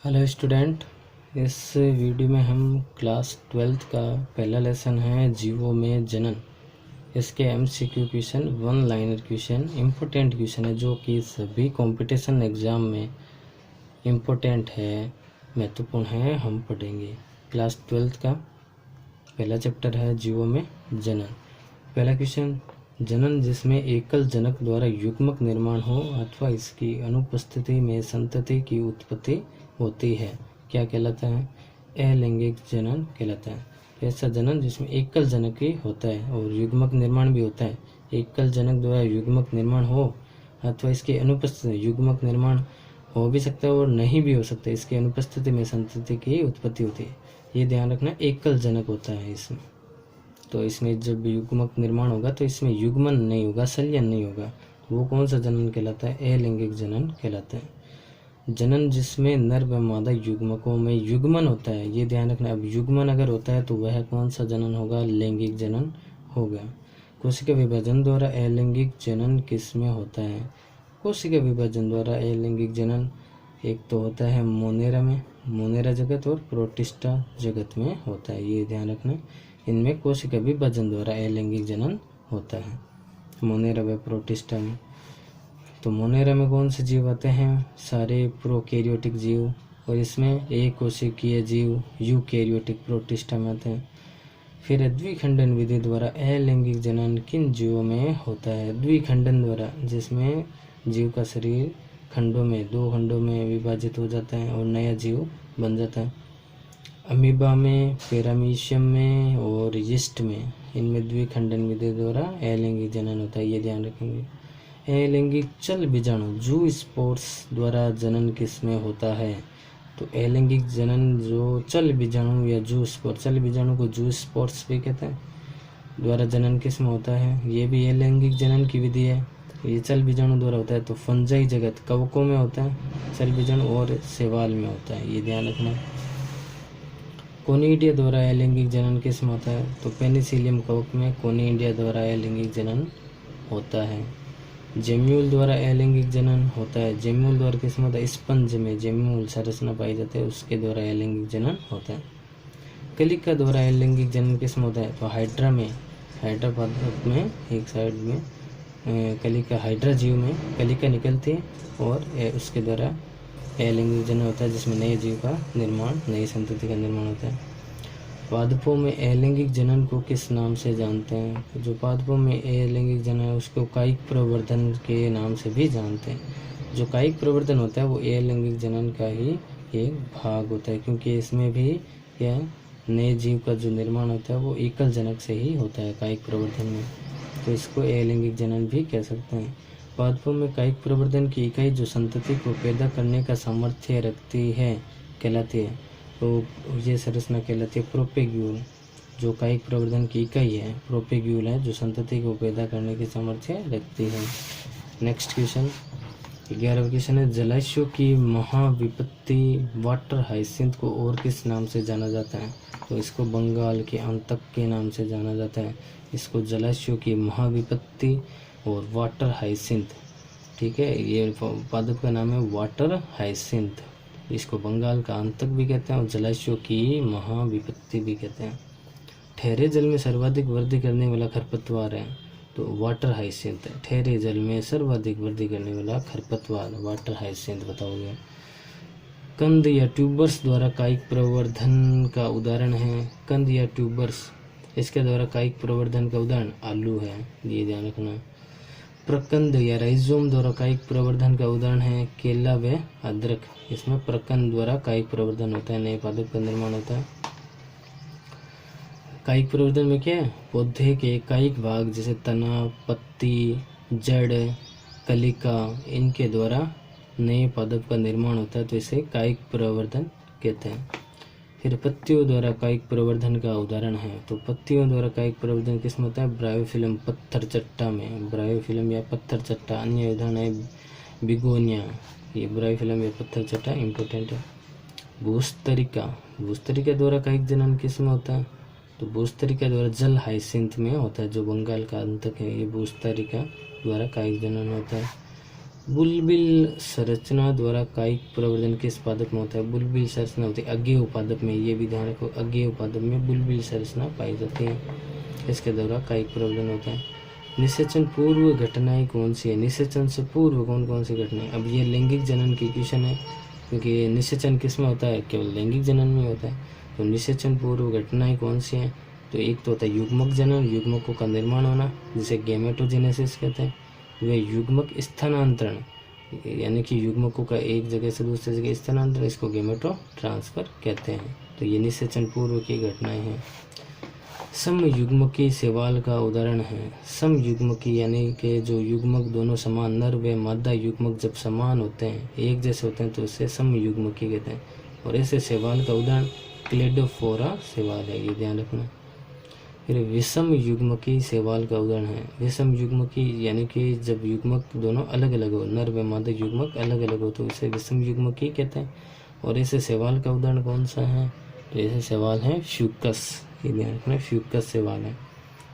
Hello student, इस video में हम क्लास 12th का पहला लेसन है जीवों में जनन। इसके MCQ question, one liner question, important question है जो कि सभी कंपटीशन एग्ज़ाम में इम्पोर्टेंट है, महत्वपूर्ण है, हम पढ़ेंगे। क्लास 12th का पहला चैप्टर है जीवों में जनन। पहला क्वेश्चन, जनन जिसमें एकल जनक द्वारा युग्मक निर्माण हो अथवा इसकी अनुपस्थिति में संतति की उत्पत्ति होती है, क्या कहलाता है? अलैंगिक जनन कहलाता है। ऐसा जनन जिसमें एकल जनक ही होता है और युग्मक निर्माण भी होता है। एकल जनक द्वारा युग्मक निर्माण हो अथवा इसकी अनुपस्थिति, युग्मक निर्माण हो भी सकता है और नहीं भी हो सकता है, इसकी अनुपस्थिति में संतति की उत्पत्ति होती है। ये ध्यान रखना, एकल जनक होता है इसमें। तो इसमें जब युग्मक निर्माण होगा तो इसमें युग्मन नहीं होगा, संलयन नहीं होगा। वो कौन सा जनन कहलाता है? अलैंगिक जनन कहलाता है। जनन जिसमें नर व मादा युग्मकों में युग्मन होता है, ये ध्यान रखना। अब युग्मन अगर होता है तो वह कौन सा जनन होगा? लैंगिक जनन होगा। कोशिका विभाजन द्वारा अलैंगिक जनन किसमें होता है? कोशिका विभाजन द्वारा अलैंगिक जनन एक तो होता है मोनेरा में, मोनेरा जगत, और प्रोटिस्टा जगत में होता है, ये ध्यान रखना। इनमें कोशिका विभाजन द्वारा अलैंगिक जनन होता है, मोनेरा व प्रोटिस्टा में। तो मोनेरा में कौन से जीव आते हैं? सारे प्रोकैरियोटिक जीव, और इसमें एक कोशिकीय जीव यूकैरियोटिक प्रोटिस्टा में आते हैं। फिर द्विखंडन विधि द्वारा अलैंगिक जनन किन जीवों में होता है? द्विखंडन द्वारा, जिसमें जीव का शरीर खंडों में, दो खंडों में विभाजित हो जाता है और नया जीव बन जाता है। अमीबा में, पैरामीशियम में और यीस्ट में, इनमें द्विखंडन विधि द्वारा अलैंगिक जनन होता है, ये ध्यान रखेंगे। अलैंगिक चल बीजाणु जू स्पोर्स द्वारा जनन किसमें होता है? तो अलैंगिक जनन जो चल बीजाणु या जू स्पोर, चल बीजाणु को जू स्पोर्स भी कहते हैं, द्वारा जनन किसमें होता है? ये भी अलैंगिक जनन की विधि है। ये चल बीजाणु द्वारा होता है। तो फंजाई जगत, कवकों में होता है चल बीजाणु, और शैवाल में होता है, ये ध्यान रखना। कोनिडिया द्वारा अलैंगिक जनन किसमें होता है? तो पेनिसिलियम कवक में कोनिडिया द्वारा अलैंगिक जनन होता है। जेम्यूल द्वारा अलैंगिक जनन होता है। जेम्यूल द्वारा किसमें होता है? स्पंज में जेम्यूल संरचना पाई जाती है, उसके द्वारा अलैंगिक जनन होता है। कलिका द्वारा अलैंगिक जनन किसमें होता है? तो हाइड्रा में, हाइड्रा पादप में एक साइड में कलिका, हाइड्रा जीव में कलिका निकलती है और उसके द्वारा अलैंगिक जनन होता है, जिसमें नए जीव का निर्माण, नई संतति का निर्माण होता है। पादपों में अलैंगिक जनन को किस नाम से जानते हैं? तो जो पादपों में अलैंगिक जनन है उसको कायिक प्रवर्धन के नाम से भी जानते हैं। जो कायिक प्रवर्धन होता है वो अलैंगिक जनन का ही एक भाग होता है, क्योंकि इसमें भी यह नए जीव का जो निर्माण होता है वो एकल जनक से ही होता है, कायिक प्रवर्धन में। तो इसको अलैंगिक जनन भी कह सकते हैं। पादपों में कायिक प्रवर्धन की इकाई जो संतति को पैदा करने का सामर्थ्य रखती है कहलाती है, तो ये संरचना कहलाती है प्रोपेग्यूल। जो कायिक प्रवर्धन की इकाई है प्रोपेग्यूल है, जो संतति को पैदा करने की सामर्थ्य रखती है। नेक्स्ट क्वेश्चन, 11वां क्वेश्चन है, जलाशयों की महाविपत्ति वाटर हाइसिंथ को और किस नाम से जाना जाता है? तो इसको बंगाल के आंतक के नाम से जाना जाता है। इसको जलाशयों की महाविपत्ति और वाटर हाइसिंथ, ठीक है, ये पादप का नाम है वाटर हाइसिंथ। इसको बंगाल का आंतक भी कहते हैं और जलाशयों की महाविपत्ति भी कहते हैं। ठहरे जल में सर्वाधिक वृद्धि करने वाला खरपतवार है, तो वाटर हाइसिंथ। ठहरे जल में सर्वाधिक वृद्धि करने वाला खरपतवार वाटर हाइसिंथ बताओगे। कंद या ट्यूबर्स द्वारा कायिक प्रवर्धन का उदाहरण है। कंद या ट्यूबर्स, इसके द्वारा कायिक प्रवर्धन का उदाहरण आलू है, ये ध्यान रखना। प्रकंद या राइजोम द्वारा कायिक प्रवर्धन का उदाहरण है केला व अदरक। इसमें प्रकंद द्वारा कायिक प्रवर्धन होता है, नए पादप का निर्माण होता है। कायिक प्रवर्धन में क्या है? पौधे के कायिक भाग जैसे तना, पत्ती, जड़, कलिका, इनके द्वारा नए पादप का निर्माण होता है, तो इसे कायिक प्रवर्धन कहते हैं। फिर पत्तियों द्वारा कायिक प्रवर्धन का उदाहरण है, तो पत्तियों द्वारा कायिक प्रवर्धन किसमें होता है? ब्रायोफिलम, पत्थर चट्टा में, ब्रायोफिलम या पत्थर चट्टा। अन्य उदाहरण है बिगोनिया, ये ब्रायोफिलम या पत्थर चट्टा इंपॉर्टेंट है। भूस्तरिका, भूस्तरिका द्वारा कायिक जनन किसमें होता है? तो भूस्तरिका द्वारा जल हाइसिंथ में होता है, जो बंगाल का अंतक है, ये भूस्तरिका द्वारा कायिक जनन होता है। बुलबिल संरचना द्वारा कायिक प्रवर्धन किस पादप में होता है? बुलबिल संरचना होती है अज्ञेय पादप में। ये भी ध्यान रखो, अज्ञेय पादप में बुलबिल संरचना पाई जाती है, इसके द्वारा कायिक प्रवर्धन होता है। निषेचन पूर्व घटनाएं कौन सी है? निषेचन से पूर्व कौन कौन सी घटनाएं? अब ये लैंगिक जनन की क्वेश्चन है, क्योंकि निषेचन किस में होता है? केवल लैंगिक जनन में होता है। तो निषेचन पूर्व घटनाएं कौन सी हैं? तो एक तो होता है युग्मक जनन, युग्मकों का निर्माण होना, जिसे गैमेटोजेनेसिस कहते हैं। वे युग्मक स्थानांतरण, यानी कि युग्मकों का एक जगह से दूसरी जगह स्थानांतरण, इसको गैमेटो ट्रांसफर कहते हैं। तो ये निषेचन पूर्व की घटनाएं हैं। समयुग्मकी शैवाल का उदाहरण है। समयुग्मकी यानी कि जो युग्मक दोनों समान, नर व मादा युग्मक जब समान होते हैं, एक जैसे होते हैं, तो उसे समयुग्मकी कहते हैं। और ऐसे शैवाल का उदाहरण क्लेडोफोरा शैवाल है, ये ध्यान रखना। फिर विषम युग्मकी शैवाल का उदाहरण है। विषम युग्मकी यानी कि जब युग्मक दोनों अलग अलग हो, नर व मादा युग्मक अलग अलग हो, तो इसे विषम युग्मकी कहते हैं। और ऐसे शैवाल का उदाहरण कौन सा है? तो ऐसे शैवाल हैं फ्यूकस, ये ध्यान रखना, फ्यूकस शैवाल है।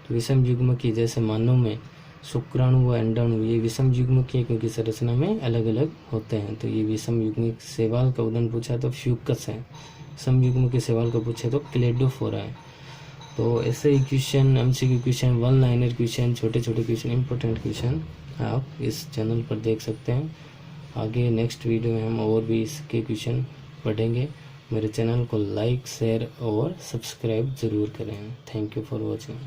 तो विषम युग्मकी जैसे मानव में शुक्राणु व अंडाणु, ये विषम युग्मकी है क्योंकि संरचना में अलग अलग होते हैं। तो ये विषम युग्मक शैवाल का उदाहरण पूछा तो फ्यूकस है। समयुग्मकी शैवाल का पूछे तो क्लेडोफोरा है। तो ऐसे ही question, MCQ question, one liner question, छोटे छोटे क्वेश्चन, इंपॉर्टेंट क्वेश्चन आप इस चैनल पर देख सकते हैं। आगे नेक्स्ट वीडियो में हम और भी इसके क्वेश्चन पढ़ेंगे। मेरे चैनल को लाइक, शेयर और सब्सक्राइब ज़रूर करें। Thank you for watching.